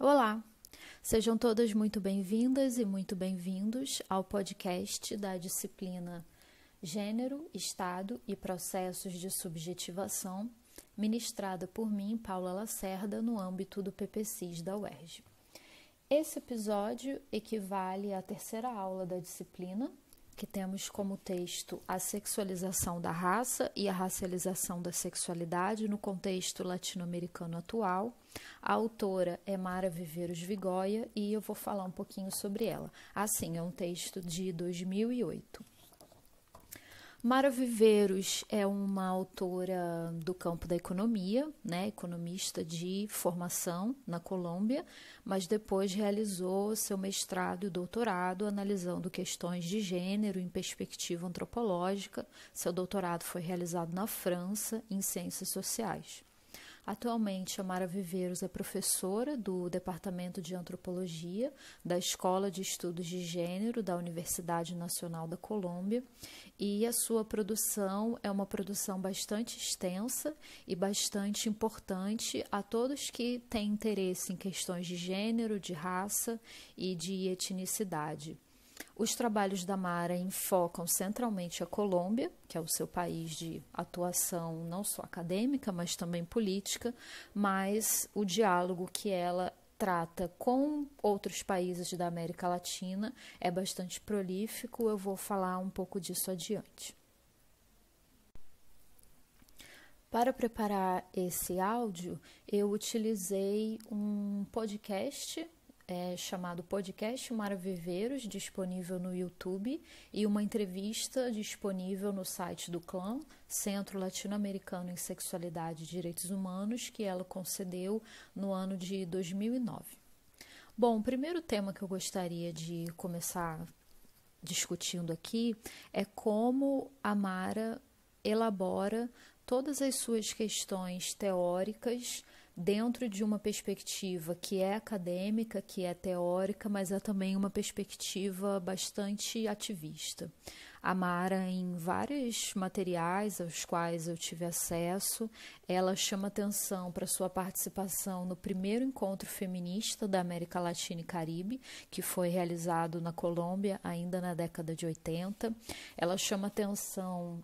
Olá, sejam todas muito bem-vindas e muito bem-vindos ao podcast da disciplina Gênero, Estado e Processos de Subjetivação, ministrada por mim, Paula Lacerda, no âmbito do PPCIS da UERJ. Esse episódio equivale à terceira aula da disciplina, que temos como texto a sexualização da raça e a racialização da sexualidade no contexto latino-americano atual. A autora é Mara Viveiros Vigoia e eu vou falar um pouquinho sobre ela. Assim, é um texto de 2008. Mara Viveiros é uma autora do campo da economia, economista de formação na Colômbia, mas depois realizou seu mestrado e doutorado analisando questões de gênero em perspectiva antropológica. Seu doutorado foi realizado na França, em ciências sociais. Atualmente, a Mara Viveiros é professora do Departamento de Antropologia da Escola de Estudos de Gênero da Universidade Nacional da Colômbia e a sua produção é uma produção bastante extensa e bastante importante a todos que têm interesse em questões de gênero, de raça e de etnicidade. Os trabalhos da Mara enfocam centralmente a Colômbia, que é o seu país de atuação não só acadêmica, mas também política, mas o diálogo que ela trata com outros países da América Latina é bastante prolífico. Eu vou falar um pouco disso adiante. Para preparar esse áudio, eu utilizei um podcast chamado Podcast Mara Viveiros, disponível no YouTube, e uma entrevista disponível no site do CLAM, Centro Latino-Americano em Sexualidade e Direitos Humanos, que ela concedeu no ano de 2009. Bom, o primeiro tema que eu gostaria de começar discutindo aqui é como a Mara elabora todas as suas questões teóricas dentro de uma perspectiva que é acadêmica, que é teórica, mas é também uma perspectiva bastante ativista. A Mara, em vários materiais aos quais eu tive acesso, ela chama atenção para sua participação no primeiro encontro feminista da América Latina e Caribe, que foi realizado na Colômbia ainda na década de 80. Ela chama atenção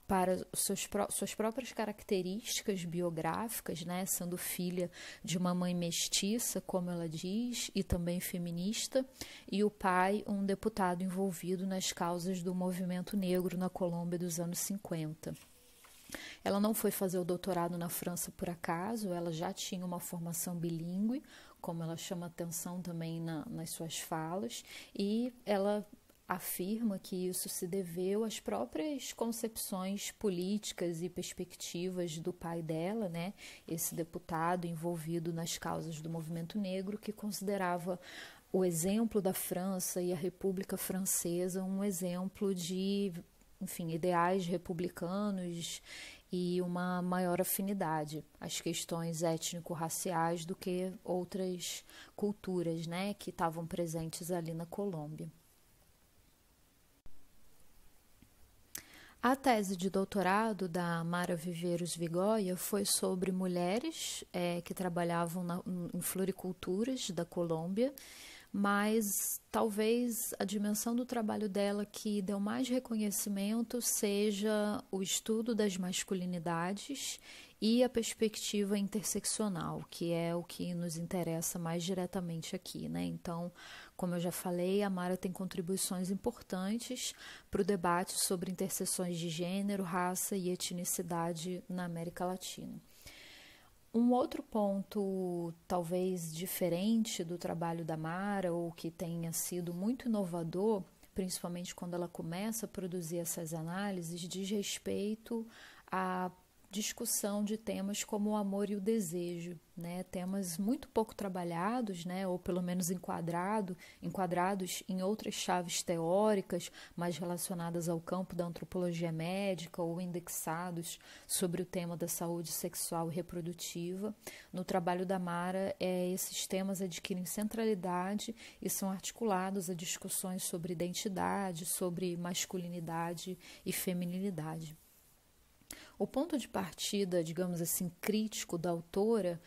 para suas próprias características biográficas, sendo filha de uma mãe mestiça, como ela diz, e também feminista, e o pai, um deputado envolvido nas causas do movimento negro na Colômbia dos anos 50. Ela não foi fazer o doutorado na França por acaso, ela já tinha uma formação bilíngue, como ela chama atenção também nas suas falas, e ela afirma que isso se deveu às próprias concepções políticas e perspectivas do pai dela, esse deputado envolvido nas causas do movimento negro, que considerava o exemplo da França e a República Francesa um exemplo de, ideais republicanos e uma maior afinidade às questões étnico-raciais do que outras culturas, que estavam presentes ali na Colômbia. A tese de doutorado da Mara Viveiros Vigoia foi sobre mulheres que trabalhavam em floriculturas da Colômbia, mas talvez a dimensão do trabalho dela que deu mais reconhecimento seja o estudo das masculinidades e a perspectiva interseccional, que é o que nos interessa mais diretamente aqui, Então, como eu já falei, a Mara tem contribuições importantes para o debate sobre interseções de gênero, raça e etnicidade na América Latina. Um outro ponto, talvez diferente do trabalho da Mara, ou que tenha sido muito inovador, principalmente quando ela começa a produzir essas análises, diz respeito à discussão de temas como o amor e o desejo, temas muito pouco trabalhados, ou pelo menos enquadrados em outras chaves teóricas, mais relacionadas ao campo da antropologia médica ou indexados sobre o tema da saúde sexual e reprodutiva. No trabalho da Mara, esses temas adquirem centralidade e são articulados a discussões sobre identidade, sobre masculinidade e feminilidade. O ponto de partida, digamos assim, crítico da autora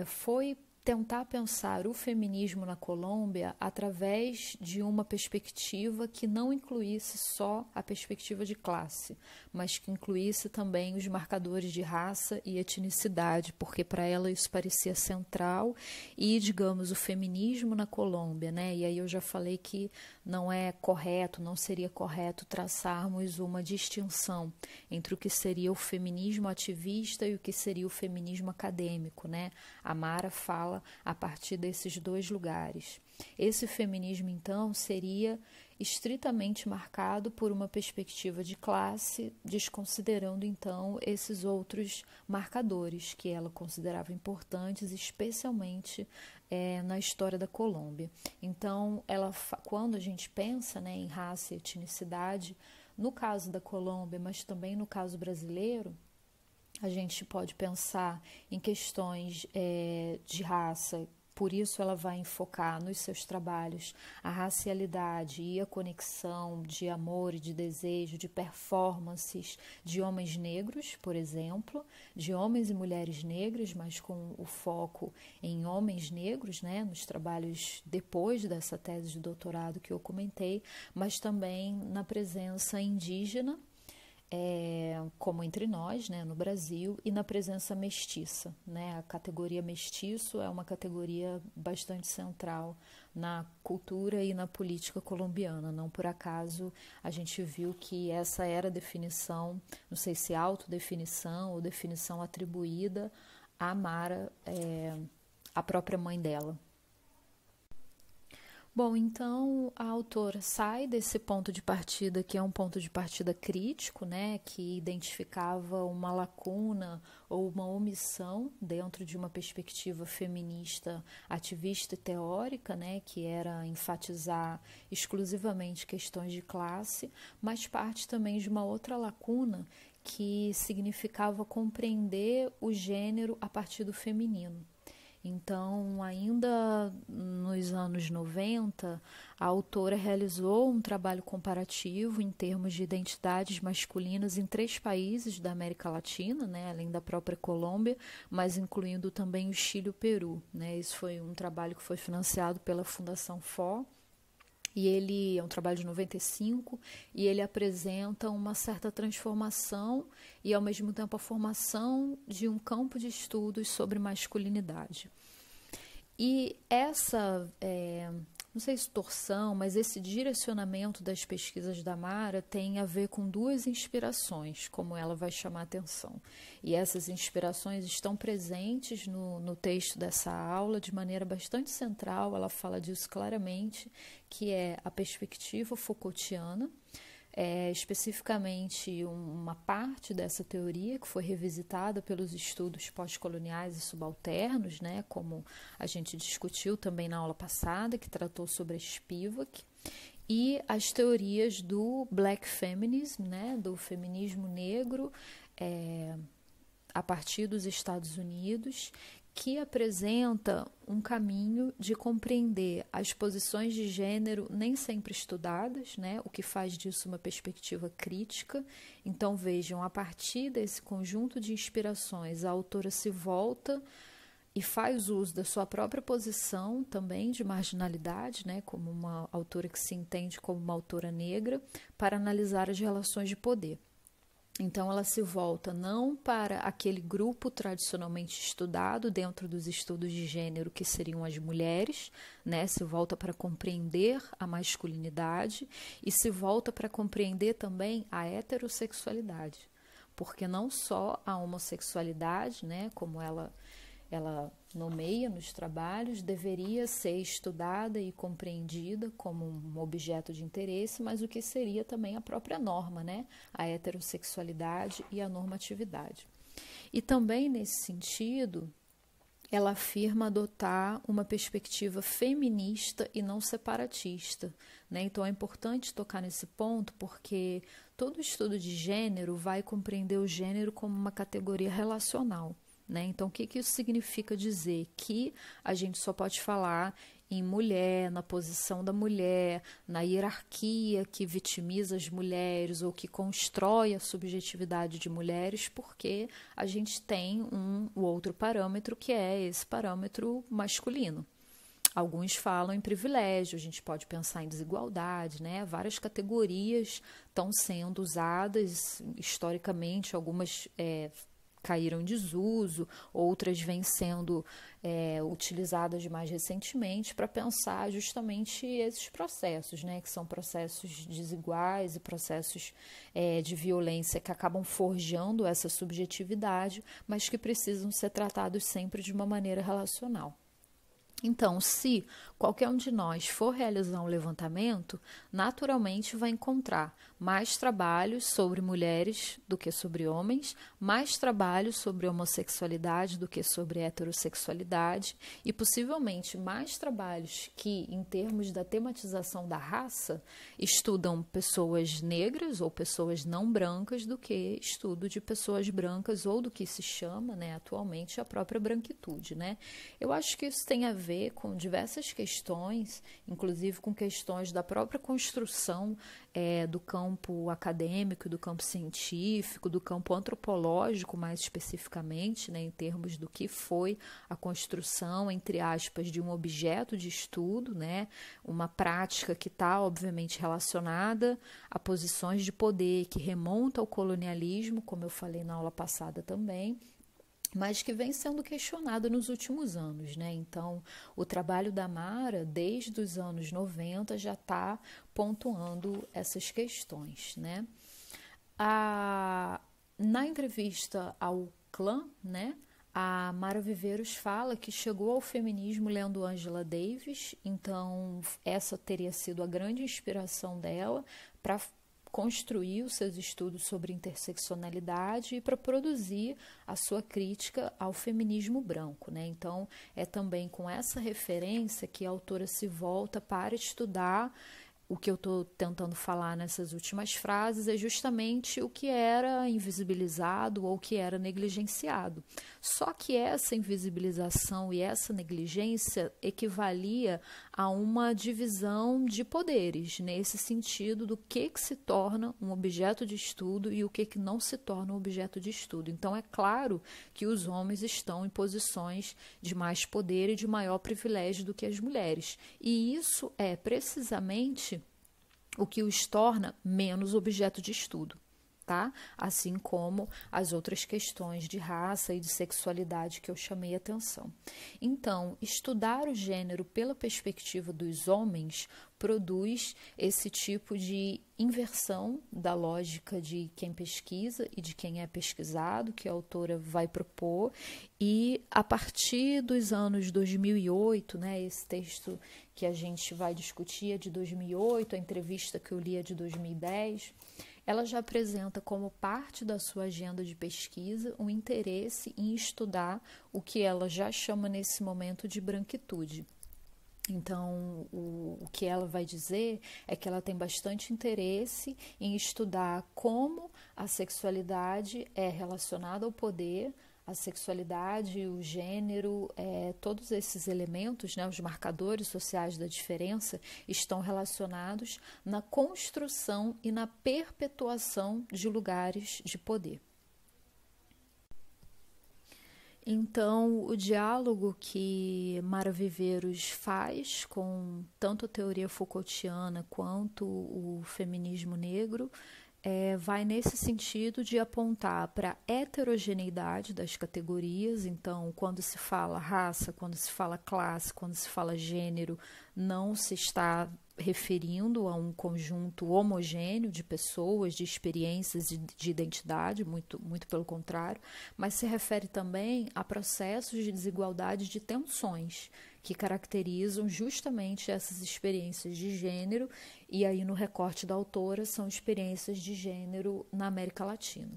foi tentar pensar o feminismo na Colômbia através de uma perspectiva que não incluísse só a perspectiva de classe, mas que incluísse também os marcadores de raça e etnicidade, porque para ela isso parecia central e, digamos, o feminismo na Colômbia, né? E aí eu já falei que não é correto, não seria correto traçarmos uma distinção entre o que seria o feminismo ativista e o que seria o feminismo acadêmico, né? A Mara fala a partir desses dois lugares. Esse feminismo, então, seria estritamente marcado por uma perspectiva de classe, desconsiderando, então, esses outros marcadores que ela considerava importantes, especialmente na história da Colômbia. Então, quando a gente pensa, né, em raça e etnicidade, no caso da Colômbia, mas também no caso brasileiro, a gente pode pensar em questões de raça, por isso ela vai enfocar nos seus trabalhos a racialidade e a conexão de amor e de desejo, de performances de homens negros, por exemplo, de homens e mulheres negras, mas com o foco em homens negros, né, nos trabalhos depois dessa tese de doutorado que eu comentei, mas também na presença indígena, como entre nós, né, no Brasil, e na presença mestiça, né? A categoria mestiço é uma categoria bastante central na cultura e na política colombiana. Não por acaso a gente viu que essa era a definição, não sei se autodefinição ou definição atribuída à Mara, a própria mãe dela. Bom, então a autora sai desse ponto de partida, que é um ponto de partida crítico, né, que identificava uma lacuna ou uma omissão dentro de uma perspectiva feminista, ativista e teórica, né, que era enfatizar exclusivamente questões de classe, mas parte também de uma outra lacuna que significava compreender o gênero a partir do feminino. Então, ainda nos anos 90, a autora realizou um trabalho comparativo em termos de identidades masculinas em 3 países da América Latina, né, além da própria Colômbia, mas incluindo também o Chile e o Peru, né. Esse foi um trabalho que foi financiado pela Fundação FOR, e ele é um trabalho de 95 e ele apresenta uma certa transformação e, ao mesmo tempo, a formação de um campo de estudos sobre masculinidade. E essa, não sei se torção, mas esse direcionamento das pesquisas da Mara tem a ver com 2 inspirações, como ela vai chamar a atenção. E essas inspirações estão presentes no texto dessa aula de maneira bastante central, ela fala disso claramente, que é a perspectiva Foucaultiana, especificamente uma parte dessa teoria que foi revisitada pelos estudos pós-coloniais e subalternos, né, como a gente discutiu também na aula passada, que tratou sobre a Spivak, e as teorias do Black Feminism, né, do feminismo negro, a partir dos Estados Unidos, que apresenta um caminho de compreender as posições de gênero nem sempre estudadas, né? O que faz disso uma perspectiva crítica. Então, vejam, a partir desse conjunto de inspirações, a autora se volta e faz uso da sua própria posição também de marginalidade, né? Como uma autora que se entende como uma autora negra, para analisar as relações de poder. Então, ela se volta não para aquele grupo tradicionalmente estudado dentro dos estudos de gênero, que seriam as mulheres, né? Se volta para compreender a masculinidade e se volta para compreender também a heterossexualidade, porque não só a homossexualidade, né, como ela nomeia nos trabalhos, deveria ser estudada e compreendida como um objeto de interesse, mas o que seria também a própria norma, né? A heterossexualidade e a normatividade. E também, nesse sentido, ela afirma adotar uma perspectiva feminista e não separatista, né? Então, é importante tocar nesse ponto, porque todo estudo de gênero vai compreender o gênero como uma categoria relacional. né? Então, o que isso significa dizer? Que a gente só pode falar em mulher, na posição da mulher, na hierarquia que vitimiza as mulheres ou que constrói a subjetividade de mulheres, porque a gente tem o outro parâmetro, que é esse parâmetro masculino. Alguns falam em privilégio, a gente pode pensar em desigualdade, né? Várias categorias estão sendo usadas historicamente, algumas caíram em desuso, outras vêm sendo utilizadas mais recentemente para pensar justamente esses processos, né? Que são processos desiguais e processos de violência que acabam forjando essa subjetividade, mas que precisam ser tratados sempre de uma maneira relacional. Então, se qualquer um de nós for realizar um levantamento, naturalmente vai encontrar mais trabalhos sobre mulheres do que sobre homens, mais trabalhos sobre homossexualidade do que sobre heterossexualidade e possivelmente mais trabalhos que, em termos da tematização da raça, estudam pessoas negras ou pessoas não brancas do que estudo de pessoas brancas ou do que se chama, né, atualmente a própria branquitude, né? Eu acho que isso tem a ver com diversas questões, inclusive com questões da própria construção do campo acadêmico, do campo científico, do campo antropológico, mais especificamente, né, em termos do que foi a construção, entre aspas, de um objeto de estudo, né, uma prática que está, obviamente, relacionada a posições de poder que remontam ao colonialismo, como eu falei na aula passada também, mas que vem sendo questionada nos últimos anos, né? Então, o trabalho da Mara, desde os anos 90, já está pontuando essas questões, né? Na entrevista ao Clã, né, a Mara Viveiros fala que chegou ao feminismo lendo Angela Davis, então essa teria sido a grande inspiração dela para construir os seus estudos sobre interseccionalidade e para produzir a sua crítica ao feminismo branco, né? Então, é também com essa referência que a autora se volta para estudar. O que eu estou tentando falar nessas últimas frases é justamente o que era invisibilizado ou o que era negligenciado. Só que essa invisibilização e essa negligência equivalia a uma divisão de poderes, nesse sentido do que se torna um objeto de estudo e o que não se torna um objeto de estudo. Então, é claro que os homens estão em posições de mais poder e de maior privilégio do que as mulheres. E isso é precisamente o que os torna menos objeto de estudo, tá? Assim como as outras questões de raça e de sexualidade que eu chamei a atenção. Então, estudar o gênero pela perspectiva dos homens produz esse tipo de inversão da lógica de quem pesquisa e de quem é pesquisado, que a autora vai propor, e a partir dos anos 2008, né, esse texto que a gente vai discutir é de 2008, a entrevista que eu li é de 2010, ela já apresenta como parte da sua agenda de pesquisa um interesse em estudar o que ela já chama nesse momento de branquitude. Então, o que ela vai dizer é que ela tem bastante interesse em estudar como a sexualidade é relacionada ao poder, a sexualidade, o gênero, todos esses elementos, né, os marcadores sociais da diferença, estão relacionados na construção e na perpetuação de lugares de poder. Então, o diálogo que Mara Viveiros faz com tanto a teoria Foucaultiana quanto o feminismo negro vai nesse sentido de apontar para a heterogeneidade das categorias. Então, quando se fala raça, quando se fala classe, quando se fala gênero, não se está referindo a um conjunto homogêneo de pessoas, de experiências e de identidade, muito pelo contrário, mas se refere também a processos de desigualdade, de tensões que caracterizam justamente essas experiências de gênero, e aí no recorte da autora são experiências de gênero na América Latina.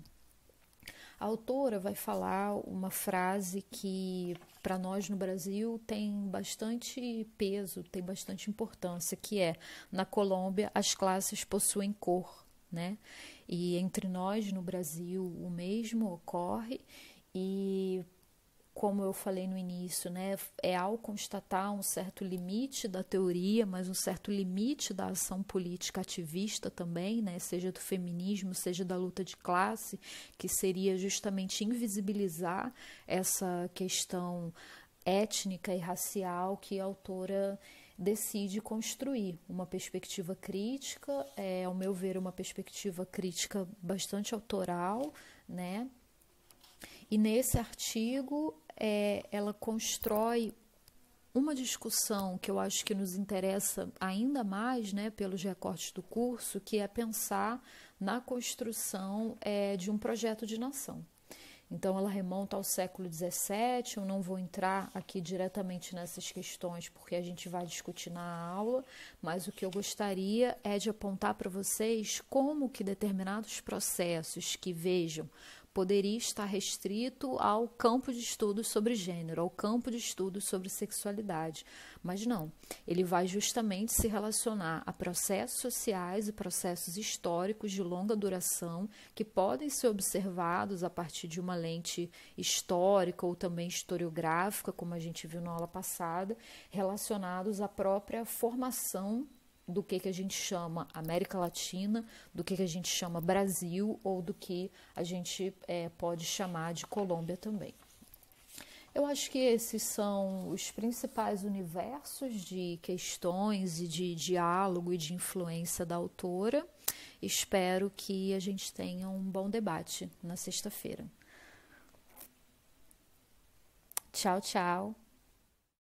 A autora vai falar uma frase que, para nós no Brasil, tem bastante peso, tem bastante importância, que é: na Colômbia, as classes possuem cor, né? E entre nós, no Brasil, o mesmo ocorre, e como eu falei no início, né, é ao constatar um certo limite da teoria, mas um certo limite da ação política ativista também, né, seja do feminismo, seja da luta de classe, que seria justamente invisibilizar essa questão étnica e racial que a autora decide construir uma perspectiva crítica, ao meu ver, uma perspectiva crítica bastante autoral, né? E nesse artigo ela constrói uma discussão que eu acho que nos interessa ainda mais, né, pelos recortes do curso, que é pensar na construção de um projeto de nação. Então, ela remonta ao século XVII, eu não vou entrar aqui diretamente nessas questões, porque a gente vai discutir na aula, mas o que eu gostaria é de apontar para vocês como que determinados processos que, vejam, poderia estar restrito ao campo de estudos sobre gênero, ao campo de estudos sobre sexualidade. Mas não, ele vai justamente se relacionar a processos sociais e processos históricos de longa duração que podem ser observados a partir de uma lente histórica ou também historiográfica, como a gente viu na aula passada, relacionados à própria formação do que a gente chama América Latina, do que a gente chama Brasil ou do que a gente pode chamar de Colômbia também. Eu acho que esses são os principais universos de questões e de diálogo e de influência da autora. Espero que a gente tenha um bom debate na sexta-feira. Tchau, tchau.